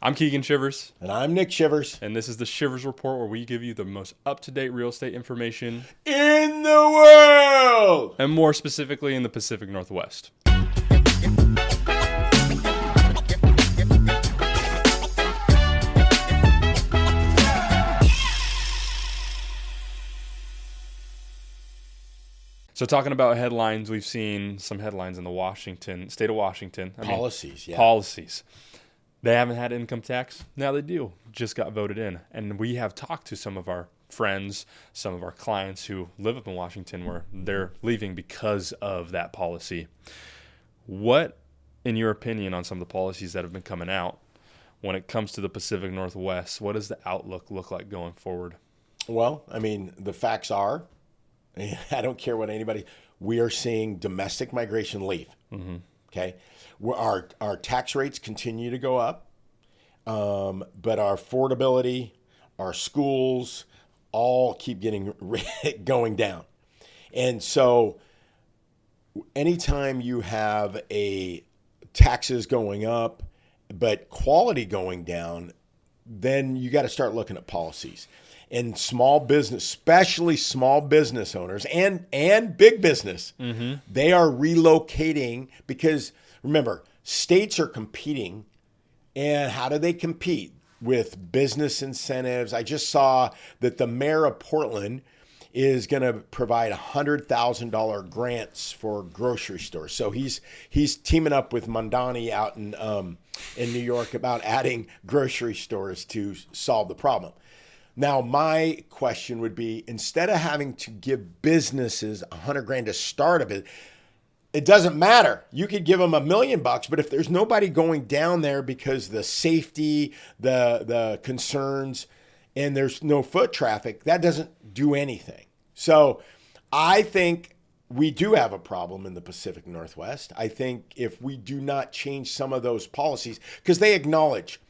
I'm Keegan Shivers. And I'm Nick Shivers. And this is the Shivers Report, where we give you the most up-to-date real estate information in the world, and more specifically in the Pacific Northwest. So talking about headlines, we've seen some headlines in the state of Washington. Policies. They haven't had income tax. Now they do. Just got voted in. And we have talked to some of our friends, some of our clients who live up in Washington where they're leaving because of that policy. What, in your opinion, on some of the policies that have been coming out when it comes to the Pacific Northwest, what does the outlook look like going forward? Well, I mean, the facts are, I don't care what anybody, we are seeing domestic migration leave. Mm-hmm. Okay. Our tax rates continue to go up, but our affordability, our schools, all keep going down. And so anytime you have taxes going up, but quality going down, then you got to start looking at policies. And small business, especially small business owners and big business, mm-hmm. They are relocating because, remember, states are competing. And how do they compete? With business incentives. I just saw that the mayor of Portland is going to provide $100,000 grants for grocery stores. So he's teaming up with Mondani out in New York about adding grocery stores to solve the problem. Now, my question would be, instead of having to give businesses $100,000 to start a business, it doesn't matter. You could give them $1 million, but if there's nobody going down there because the safety, the concerns, and there's no foot traffic, that doesn't do anything. So I think we do have a problem in the Pacific Northwest. I think if we do not change some of those policies, because they acknowledge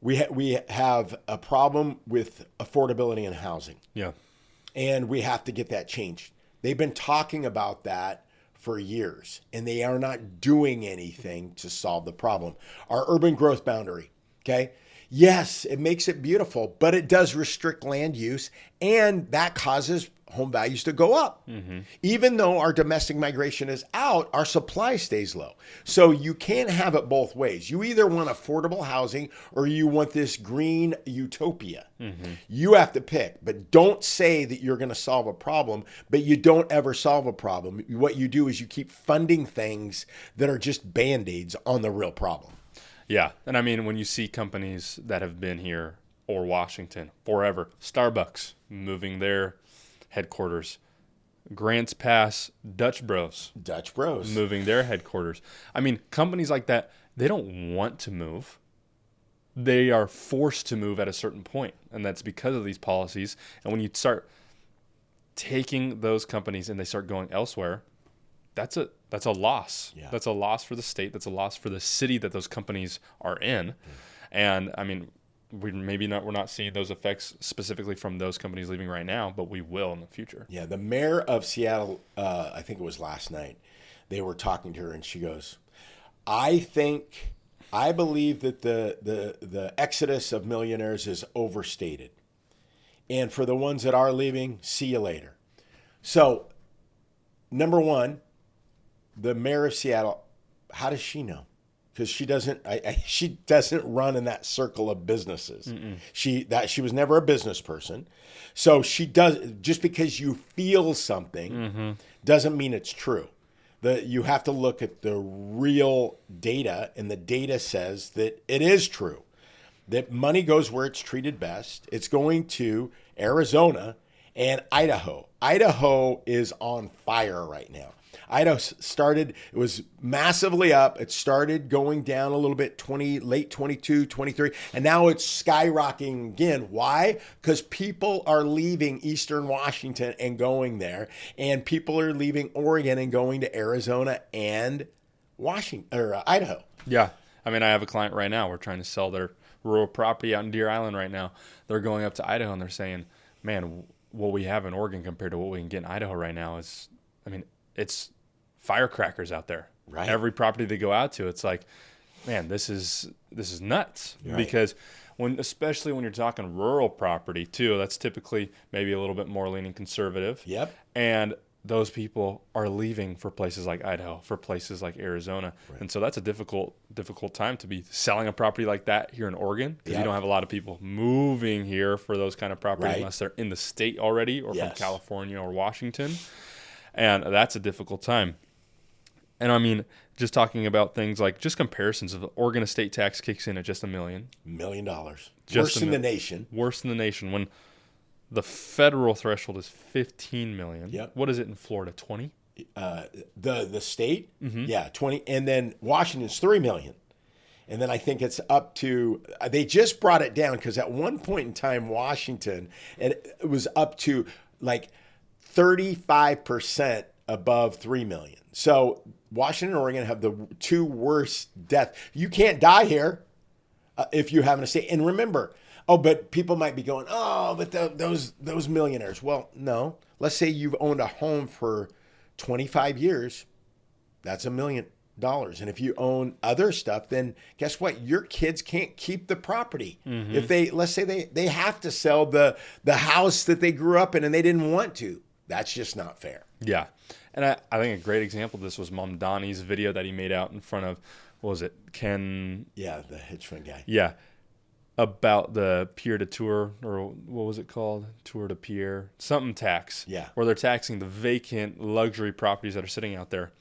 we have a problem with affordability in housing. Yeah. And we have to get that changed. They've been talking about that for years, and they are not doing anything to solve the problem. Our urban growth boundary, okay? Yes, it makes it beautiful, but it does restrict land use, and that causes home values to go up. Mm-hmm. Even though our domestic migration is out, our supply stays low. So you can't have it both ways. You either want affordable housing or you want this green utopia. Mm-hmm. You have to pick, but don't say that you're going to solve a problem, but you don't ever solve a problem. What you do is you keep funding things that are just Band-Aids on the real problem. Yeah. And I mean, when you see companies that have been here or Washington forever, Starbucks moving their headquarters, Grants Pass, Dutch Bros moving their headquarters. I mean, companies like that, they don't want to move. They are forced to move at a certain point, and that's because of these policies. And when you start taking those companies and they start going elsewhere, that's a loss. Yeah. That's a loss for the state. That's a loss for the city that those companies are in. Mm. And I mean, we're not seeing those effects specifically from those companies leaving right now, but we will in the future. Yeah, the mayor of Seattle, I think it was last night, they were talking to her and she goes, I believe that the exodus of millionaires is overstated. And for the ones that are leaving, see you later. So, number one, the mayor of Seattle, how does she know? Because she doesn't run in that circle of businesses. Mm-mm. She was never a business person. So she does, just because you feel something mm-hmm. doesn't mean it's true. You have to look at the real data, and the data says that it is true. That money goes where it's treated best. It's going to Arizona and Idaho. Idaho is on fire right now. Idaho it was massively up. It started going down a little bit, late 22, 23, and now it's skyrocketing again. Why? Because people are leaving Eastern Washington and going there, and people are leaving Oregon and going to Arizona and Idaho. Yeah. I mean, I have a client right now. We're trying to sell their rural property out in Deer Island right now. They're going up to Idaho, and they're saying, man, what we have in Oregon compared to what we can get in Idaho right now is, I mean, it's firecrackers out there. Right. Every property they go out to, it's like man, this is nuts. Right. Because especially when you're talking rural property too, that's typically maybe a little bit more leaning conservative. Yep. And those people are leaving for places like Idaho, for places like Arizona. Right. And so that's a difficult time to be selling a property like that here in Oregon, because you don't have a lot of people moving here for those kind of property unless they're in the state already or from California or Washington. And that's a difficult time. And I mean, just talking about things like just comparisons of the Oregon estate tax kicks in at just $1 million. $1 million. Just Worst in the nation. Worst in the nation. When the federal threshold is $15 million. Yep. What is it in Florida? 20? The state? Mm-hmm. Yeah, 20. And then Washington's $3 million. And then I think it's up to, they just brought it down because at one point in time, Washington, it was up to like 35% above 3 million. So Washington and Oregon have the two worst deaths. You can't die here if you have an estate. And remember, but people might be going, but those millionaires. Well, no. Let's say you've owned a home for 25 years. That's $1 million. And if you own other stuff, then guess what? Your kids can't keep the property. Mm-hmm. If let's say they have to sell the house that they grew up in and they didn't want to. That's just not fair. Yeah. And I think a great example of this was Mom Donnie's video that he made out in front of, what was it, Ken? Yeah, the hedge fund guy. Yeah. About the peer-to-tour, or what was it called? Tour-to-peer, something tax. Yeah. Where they're taxing the vacant luxury properties that are sitting out there.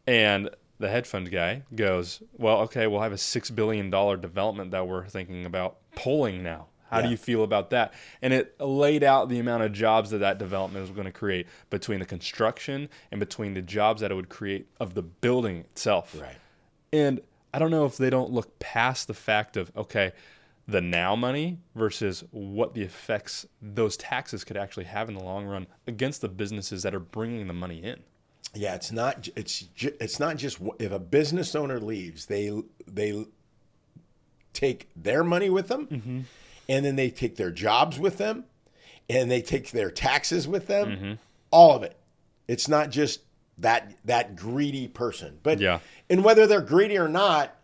And the hedge fund guy goes, well, okay, we'll have a $6 billion development that we're thinking about pulling now. How do you feel about that? And it laid out the amount of jobs that development was going to create between the construction and between the jobs that it would create of the building itself. Right. And I don't know if they don't look past the fact of, okay, the now money versus what the effects those taxes could actually have in the long run against the businesses that are bringing the money in. Yeah, it's not just if a business owner leaves, they take their money with them. Mm-hmm. And then they take their jobs with them, and they take their taxes with them, mm-hmm. all of it. It's not just that greedy person. But and whether they're greedy or not,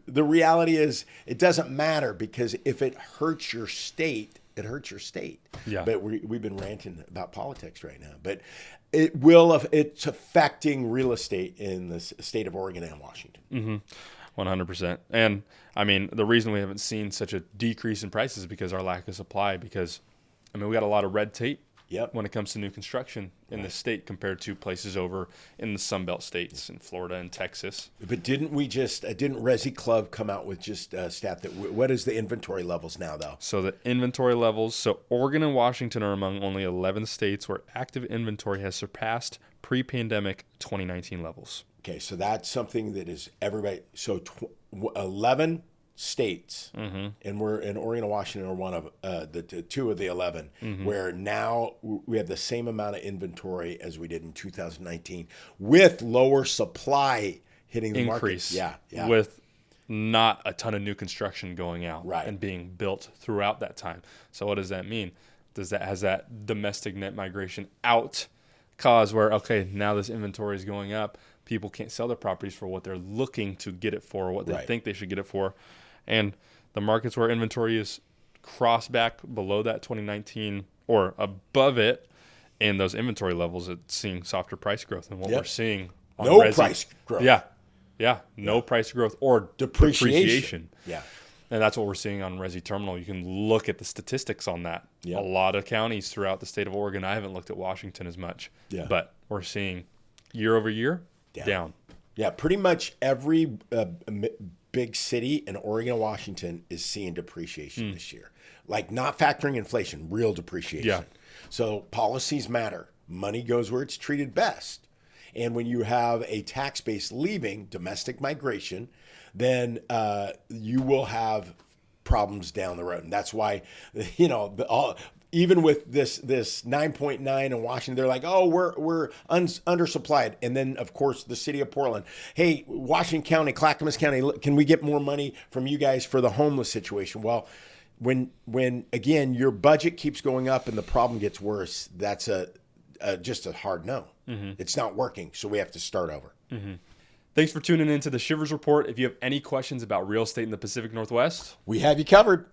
the reality is it doesn't matter, because if it hurts your state, it hurts your state. Yeah. But we've been ranting about politics right now. But it's affecting real estate in the state of Oregon and Washington. Mm-hmm. 100%. And I mean, the reason we haven't seen such a decrease in prices is because our lack of supply, because I mean, we got a lot of red tape when it comes to new construction in the state compared to places over in the Sunbelt states in Florida and Texas. But didn't Resi Club come out with just a stat that what is the inventory levels now though? So the inventory levels, so Oregon and Washington are among only 11 states where active inventory has surpassed pre-pandemic 2019 levels. Okay, so that's something that is everybody. So 11 states, mm-hmm. and we're in Oregon and Washington are one of the two of the 11, mm-hmm. where now we have the same amount of inventory as we did in 2019, with lower supply hitting the increase. Market. Yeah, with not a ton of new construction going out and being built throughout that time. So what does that mean? Has that domestic net migration out caused where, okay, now this inventory is going up? People can't sell their properties for what they're looking to get it for, or what they think they should get it for. And the markets where inventory is crossed back below that 2019 or above it in those inventory levels, it's seeing softer price growth. And what we're seeing on price growth. No price growth or depreciation. Yeah. And that's what we're seeing on Resi Terminal. You can look at the statistics on that. Yep. A lot of counties throughout the state of Oregon. I haven't looked at Washington as much. Yeah. But we're seeing year over year, down. Yeah, pretty much every big city in Oregon and Washington is seeing depreciation this year. Like, not factoring inflation, real depreciation. Yeah. So policies matter. Money goes where it's treated best. And when you have a tax base leaving, domestic migration, then you will have problems down the road. And that's why, even with this 9.9 in Washington, they're like, oh, we're undersupplied. And then, of course, the city of Portland, hey, Washington County, Clackamas County, can we get more money from you guys for the homeless situation? Well, when again, your budget keeps going up and the problem gets worse, that's just a hard no. Mm-hmm. It's not working, so we have to start over. Mm-hmm. Thanks for tuning in to the Shivers Report. If you have any questions about real estate in the Pacific Northwest, We have you covered.